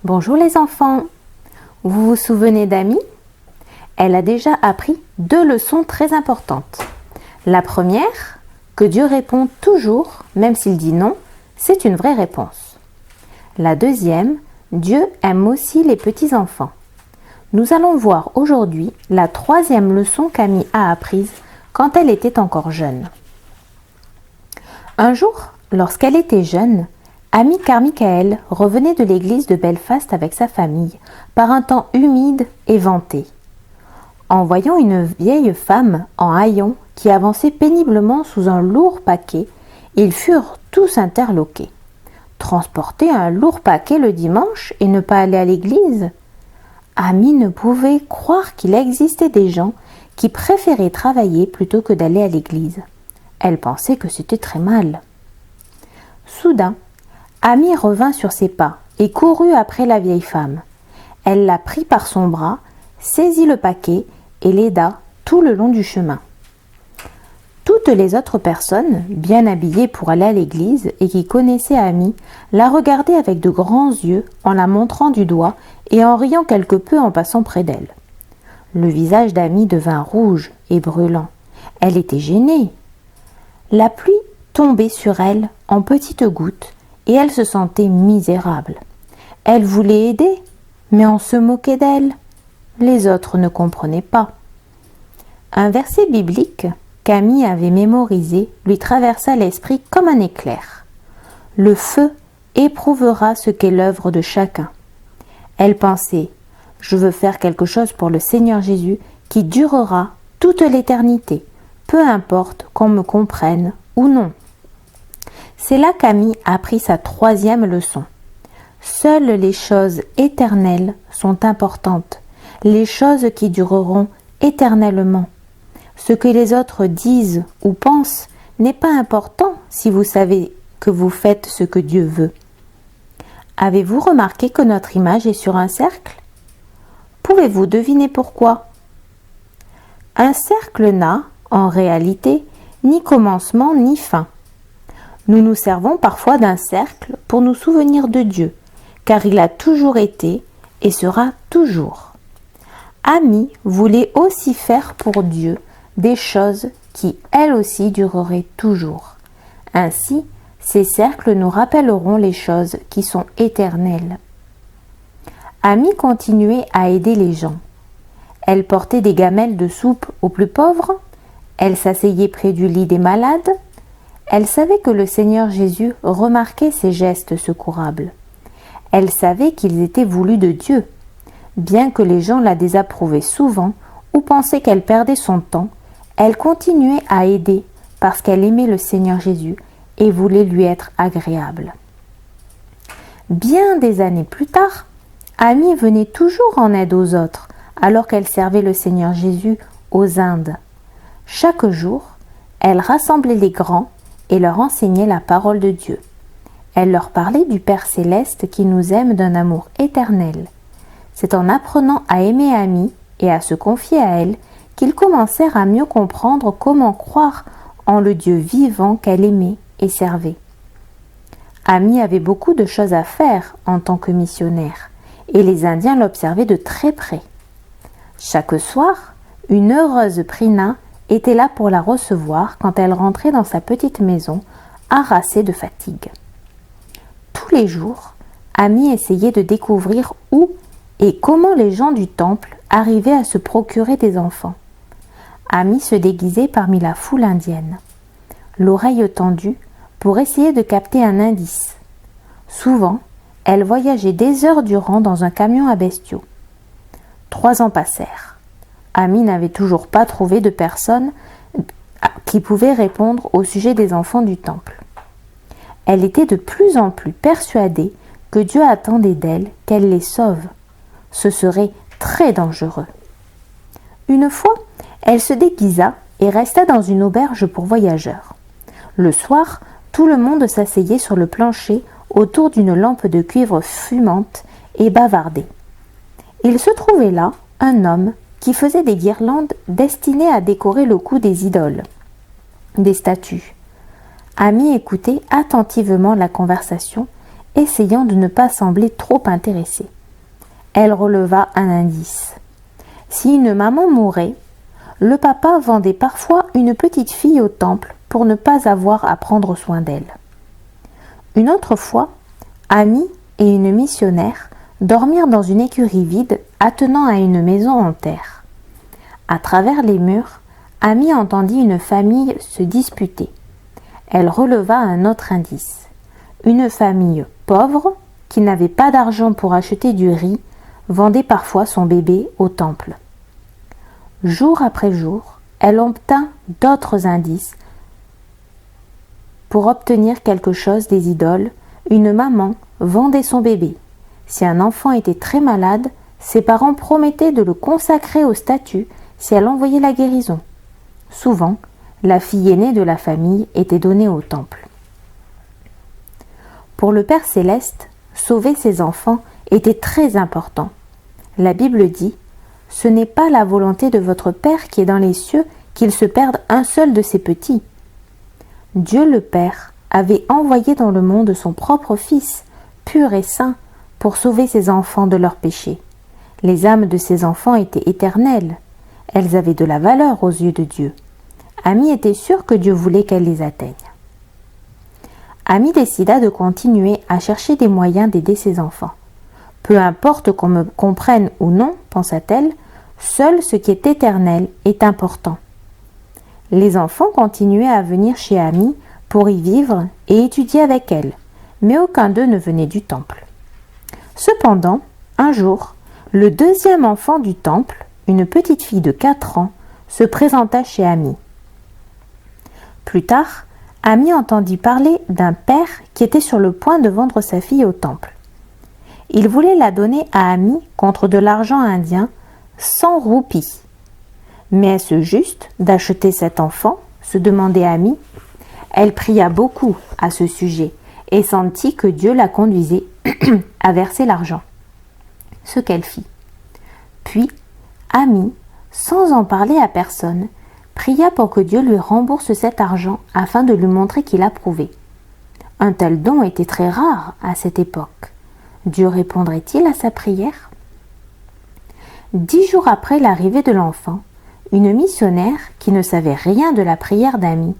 Bonjour les enfants, vous vous souvenez d'Amy? Elle a déjà appris 2 leçons très importantes. La première, que Dieu répond toujours, même s'il dit non, c'est une vraie réponse. La deuxième, Dieu aime aussi les petits-enfants. Nous allons voir aujourd'hui la 3e leçon qu'Amy a apprise quand elle était encore jeune. Un jour, lorsqu'elle était jeune, Amy Carmichael revenait de l'église de Belfast avec sa famille, par un temps humide et venté. En voyant une vieille femme en haillons qui avançait péniblement sous un lourd paquet, ils furent tous interloqués. Transporter un lourd paquet le dimanche et ne pas aller à l'église? Amy ne pouvait croire qu'il existait des gens qui préféraient travailler plutôt que d'aller à l'église. Elle pensait que c'était très mal. Soudain, Amy revint sur ses pas et courut après la vieille femme. Elle la prit par son bras, saisit le paquet et l'aida tout le long du chemin. Toutes les autres personnes, bien habillées pour aller à l'église et qui connaissaient Amy, la regardaient avec de grands yeux en la montrant du doigt et en riant quelque peu en passant près d'elle. Le visage d'Amy devint rouge et brûlant. Elle était gênée. La pluie tombait sur elle en petites gouttes et elle se sentait misérable. Elle voulait aider, mais on se moquait d'elle. Les autres ne comprenaient pas. Un verset biblique qu'Amy avait mémorisé lui traversa l'esprit comme un éclair. Le feu éprouvera ce qu'est l'œuvre de chacun. Elle pensait, je veux faire quelque chose pour le Seigneur Jésus qui durera toute l'éternité, peu importe qu'on me comprenne ou non. C'est là qu'Amy apprit sa 3e leçon. Seules les choses éternelles sont importantes, les choses qui dureront éternellement. Ce que les autres disent ou pensent n'est pas important si vous savez que vous faites ce que Dieu veut. Avez-vous remarqué que notre image est sur un cercle? Pouvez-vous deviner pourquoi? Un cercle n'a, en réalité, ni commencement ni fin. Nous nous servons parfois d'un cercle pour nous souvenir de Dieu, car il a toujours été et sera toujours. Amy voulait aussi faire pour Dieu des choses qui, elles aussi, dureraient toujours. Ainsi, ces cercles nous rappelleront les choses qui sont éternelles. Amy continuait à aider les gens. Elle portait des gamelles de soupe aux plus pauvres, elle s'asseyait près du lit des malades. Elle savait que le Seigneur Jésus remarquait ses gestes secourables. Elle savait qu'ils étaient voulus de Dieu. Bien que les gens la désapprouvaient souvent ou pensaient qu'elle perdait son temps, elle continuait à aider parce qu'elle aimait le Seigneur Jésus et voulait lui être agréable. Bien des années plus tard, Amy venait toujours en aide aux autres alors qu'elle servait le Seigneur Jésus aux Indes. Chaque jour, elle rassemblait les grands et leur enseignait la parole de Dieu. Elle leur parlait du Père céleste qui nous aime d'un amour éternel. C'est en apprenant à aimer Amy et à se confier à elle qu'ils commencèrent à mieux comprendre comment croire en le Dieu vivant qu'elle aimait et servait. Amy avait beaucoup de choses à faire en tant que missionnaire et les Indiens l'observaient de très près. Chaque soir, une heureuse Prina était là pour la recevoir quand elle rentrait dans sa petite maison, harassée de fatigue. Tous les jours, Amy essayait de découvrir où et comment les gens du temple arrivaient à se procurer des enfants. Amy se déguisait parmi la foule indienne, l'oreille tendue pour essayer de capter un indice. Souvent, elle voyageait des heures durant dans un camion à bestiaux. 3 ans passèrent. Amy n'avait toujours pas trouvé de personne qui pouvait répondre au sujet des enfants du temple. Elle était de plus en plus persuadée que Dieu attendait d'elle qu'elle les sauve. Ce serait très dangereux. Une fois, elle se déguisa et resta dans une auberge pour voyageurs. Le soir, tout le monde s'asseyait sur le plancher autour d'une lampe de cuivre fumante et bavardait. Il se trouvait là un homme qui faisait des guirlandes destinées à décorer le cou des idoles, des statues. Amy écoutait attentivement la conversation essayant de ne pas sembler trop intéressée. Elle releva un indice. Si une maman mourait, le papa vendait parfois une petite fille au temple pour ne pas avoir à prendre soin d'elle. Une autre fois, Amy et une missionnaire dormirent dans une écurie vide attenant à une maison en terre. À travers les murs, Amy entendit une famille se disputer. Elle releva un autre indice. Une famille pauvre, qui n'avait pas d'argent pour acheter du riz, vendait parfois son bébé au temple. Jour après jour, elle obtint d'autres indices. Pour obtenir quelque chose des idoles, une maman vendait son bébé. Si un enfant était très malade, ses parents promettaient de le consacrer aux statues si elle envoyait la guérison. Souvent, la fille aînée de la famille était donnée au temple. Pour le Père céleste, sauver ses enfants était très important. La Bible dit « Ce n'est pas la volonté de votre Père qui est dans les cieux qu'il se perde un seul de ses petits. » Dieu le Père avait envoyé dans le monde son propre Fils, pur et saint, pour sauver ses enfants de leurs péchés. Les âmes de ses enfants étaient éternelles. Elles avaient de la valeur aux yeux de Dieu. Amy était sûre que Dieu voulait qu'elle les atteigne. Amy décida de continuer à chercher des moyens d'aider ses enfants. Peu importe qu'on me comprenne ou non, pensa-t-elle, seul ce qui est éternel est important. Les enfants continuaient à venir chez Amy pour y vivre et étudier avec elle, mais aucun d'eux ne venait du temple. Cependant, un jour, le deuxième enfant du temple, une petite fille de 4 ans, se présenta chez Amy. Plus tard, Amy entendit parler d'un père qui était sur le point de vendre sa fille au temple. Il voulait la donner à Amy contre de l'argent indien, 100 roupies. Mais est-ce juste d'acheter cet enfant ? Se demandait Amy. Elle pria beaucoup à ce sujet et sentit que Dieu la conduisait à verser l'argent. Ce qu'elle fit. Puis, Amy, sans en parler à personne, pria pour que Dieu lui rembourse cet argent afin de lui montrer qu'il approuvait. Un tel don était très rare à cette époque. Dieu répondrait-il à sa prière ? 10 jours après l'arrivée de l'enfant, une missionnaire qui ne savait rien de la prière d'Amy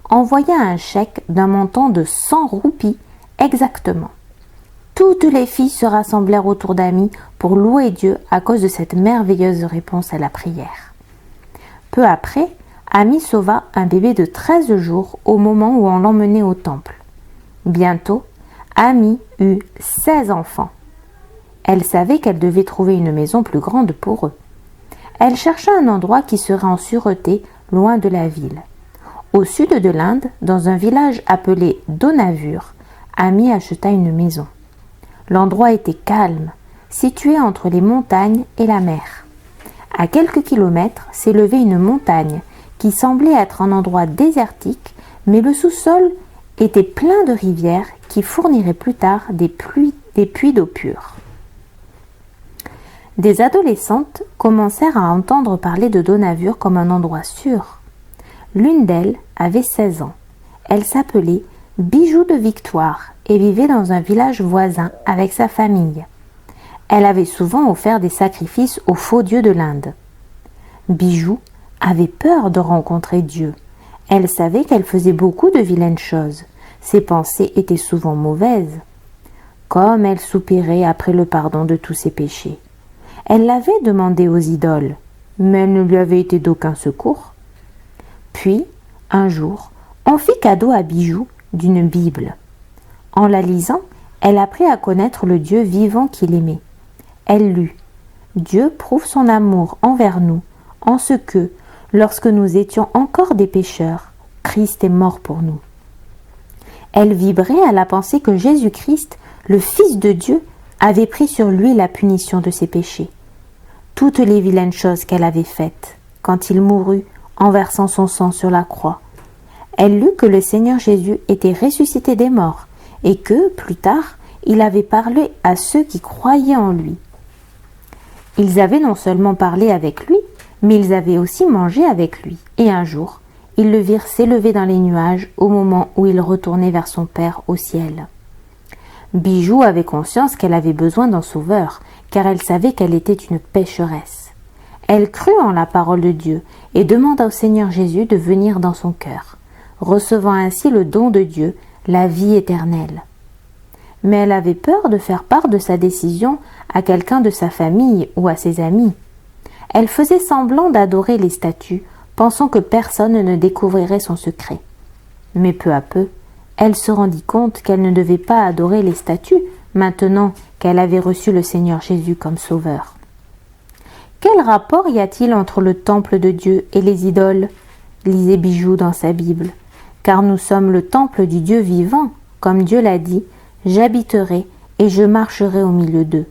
envoya un chèque d'un montant de 100 roupies exactement. Toutes les filles se rassemblèrent autour d'Amy pour louer Dieu à cause de cette merveilleuse réponse à la prière. Peu après, Amy sauva un bébé de 13 jours au moment où on l'emmenait au temple. Bientôt, Amy eut 16 enfants. Elle savait qu'elle devait trouver une maison plus grande pour eux. Elle chercha un endroit qui serait en sûreté, loin de la ville. Au sud de l'Inde, dans un village appelé Donavur, Amy acheta une maison. L'endroit était calme, situé entre les montagnes et la mer. À quelques kilomètres s'élevait une montagne qui semblait être un endroit désertique, mais le sous-sol était plein de rivières qui fourniraient plus tard des puits d'eau pure. Des adolescentes commencèrent à entendre parler de Donavur comme un endroit sûr. L'une d'elles avait 16 ans. Elle s'appelait Bijou de Victoire et vivait dans un village voisin avec sa famille. Elle avait souvent offert des sacrifices aux faux dieux de l'Inde. Bijou avait peur de rencontrer Dieu. Elle savait qu'elle faisait beaucoup de vilaines choses. Ses pensées étaient souvent mauvaises. Comme elle soupirait après le pardon de tous ses péchés. Elle l'avait demandé aux idoles, mais elle ne lui avait été d'aucun secours. Puis, un jour, on fit cadeau à Bijou d'une Bible. En la lisant, elle apprit à connaître le Dieu vivant qu'il aimait. Elle lut « Dieu prouve son amour envers nous, en ce que, lorsque nous étions encore des pécheurs, Christ est mort pour nous. » Elle vibrait à la pensée que Jésus-Christ, le Fils de Dieu, avait pris sur lui la punition de ses péchés. Toutes les vilaines choses qu'elle avait faites, quand il mourut en versant son sang sur la croix. Elle lut que le Seigneur Jésus était ressuscité des morts et que, plus tard, il avait parlé à ceux qui croyaient en lui. Ils avaient non seulement parlé avec lui, mais ils avaient aussi mangé avec lui. Et un jour, ils le virent s'élever dans les nuages au moment où il retournait vers son Père au ciel. Bijou avait conscience qu'elle avait besoin d'un sauveur, car elle savait qu'elle était une pécheresse. Elle crut en la parole de Dieu et demanda au Seigneur Jésus de venir dans son cœur, recevant ainsi le don de Dieu, la vie éternelle. Mais elle avait peur de faire part de sa décision à quelqu'un de sa famille ou à ses amis. Elle faisait semblant d'adorer les statues, pensant que personne ne découvrirait son secret. Mais peu à peu, elle se rendit compte qu'elle ne devait pas adorer les statues maintenant qu'elle avait reçu le Seigneur Jésus comme sauveur. Quel rapport y a-t-il entre le temple de Dieu et les idoles ? Lisait Bijou dans sa Bible. Car nous sommes le temple du Dieu vivant, comme Dieu l'a dit, j'habiterai et je marcherai au milieu d'eux.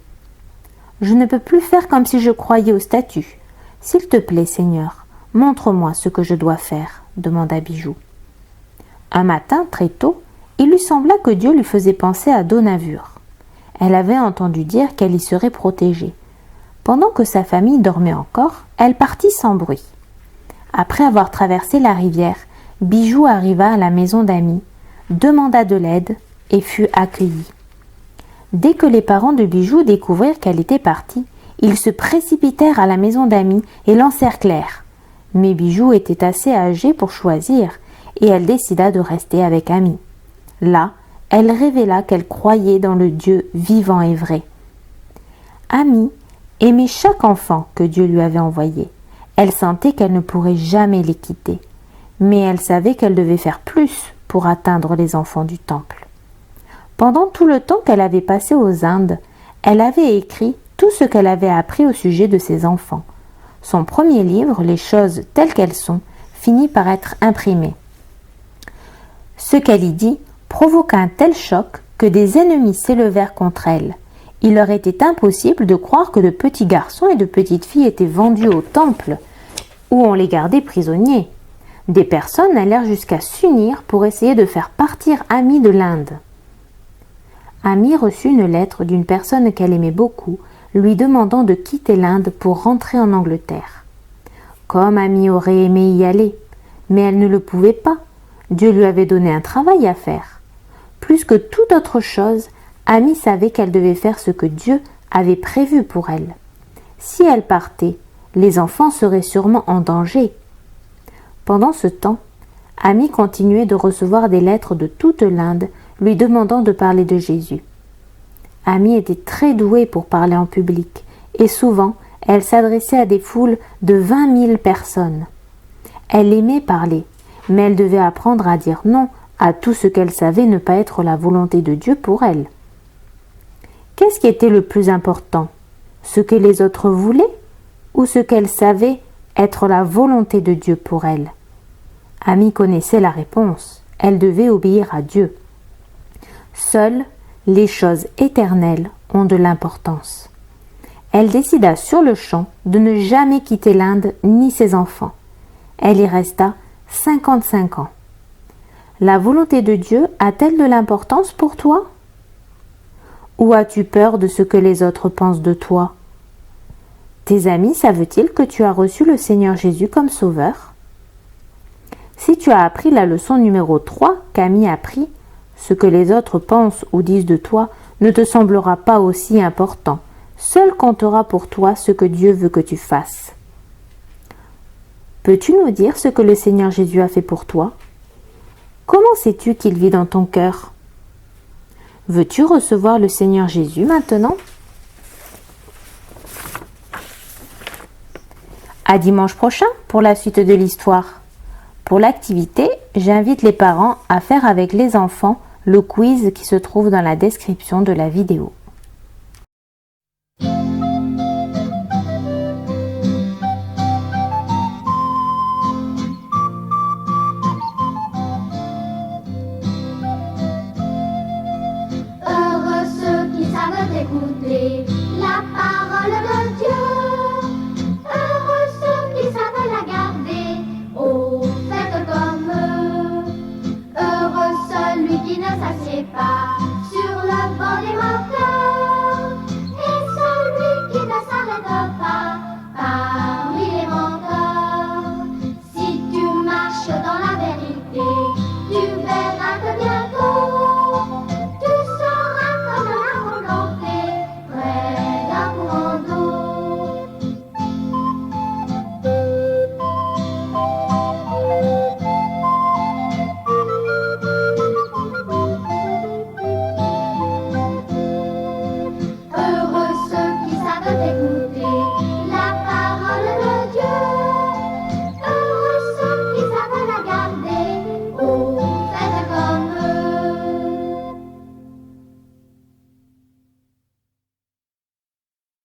Je ne peux plus faire comme si je croyais aux statues. S'il te plaît, Seigneur, montre-moi ce que je dois faire, demanda Bijou. Un matin, très tôt, il lui sembla que Dieu lui faisait penser à Donavure. Elle avait entendu dire qu'elle y serait protégée. Pendant que sa famille dormait encore, elle partit sans bruit. Après avoir traversé la rivière, Bijou arriva à la maison d'Ami, demanda de l'aide et fut accueillie. Dès que les parents de Bijou découvrirent qu'elle était partie, ils se précipitèrent à la maison d'Ami et l'encerclèrent. Mais Bijou était assez âgée pour choisir et elle décida de rester avec Ami. Là, elle révéla qu'elle croyait dans le Dieu vivant et vrai. Ami aimait chaque enfant que Dieu lui avait envoyé. Elle sentait qu'elle ne pourrait jamais les quitter, mais elle savait qu'elle devait faire plus pour atteindre les enfants du temple. Pendant tout le temps qu'elle avait passé aux Indes, elle avait écrit tout ce qu'elle avait appris au sujet de ses enfants. Son premier livre, Les choses telles qu'elles sont, finit par être imprimé. Ce qu'elle y dit provoqua un tel choc que des ennemis s'élevèrent contre elle. Il leur était impossible de croire que de petits garçons et de petites filles étaient vendus au temple, où on les gardait prisonniers. Des personnes allèrent jusqu'à s'unir pour essayer de faire partir Ami de l'Inde. Ami reçut une lettre d'une personne qu'elle aimait beaucoup, lui demandant de quitter l'Inde pour rentrer en Angleterre. Comme Ami aurait aimé y aller, mais elle ne le pouvait pas. Dieu lui avait donné un travail à faire. Plus que toute autre chose, Ami savait qu'elle devait faire ce que Dieu avait prévu pour elle. Si elle partait, les enfants seraient sûrement en danger. Pendant ce temps, Ami continuait de recevoir des lettres de toute l'Inde lui demandant de parler de Jésus. Ami était très douée pour parler en public et souvent elle s'adressait à des foules de 20 000 personnes. Elle aimait parler, mais elle devait apprendre à dire non à tout ce qu'elle savait ne pas être la volonté de Dieu pour elle. Qu'est-ce qui était le plus important ? Ce que les autres voulaient ou ce qu'elle savait être la volonté de Dieu pour elle ? Ami connaissait la réponse. Elle devait obéir à Dieu. Seules les choses éternelles ont de l'importance. Elle décida sur le champ de ne jamais quitter l'Inde ni ses enfants. Elle y resta 55 ans. La volonté de Dieu a-t-elle de l'importance pour toi ? Ou as-tu peur de ce que les autres pensent de toi ? Tes amis savent-ils que tu as reçu le Seigneur Jésus comme sauveur ? Si tu as appris la leçon numéro 3 qu'Ami a appris, ce que les autres pensent ou disent de toi ne te semblera pas aussi important. Seul comptera pour toi ce que Dieu veut que tu fasses. Peux-tu nous dire ce que le Seigneur Jésus a fait pour toi ? Comment sais-tu qu'il vit dans ton cœur ? Veux-tu recevoir le Seigneur Jésus maintenant ? À dimanche prochain pour la suite de l'histoire. Pour l'activité, j'invite les parents à faire avec les enfants le quiz qui se trouve dans la description de la vidéo.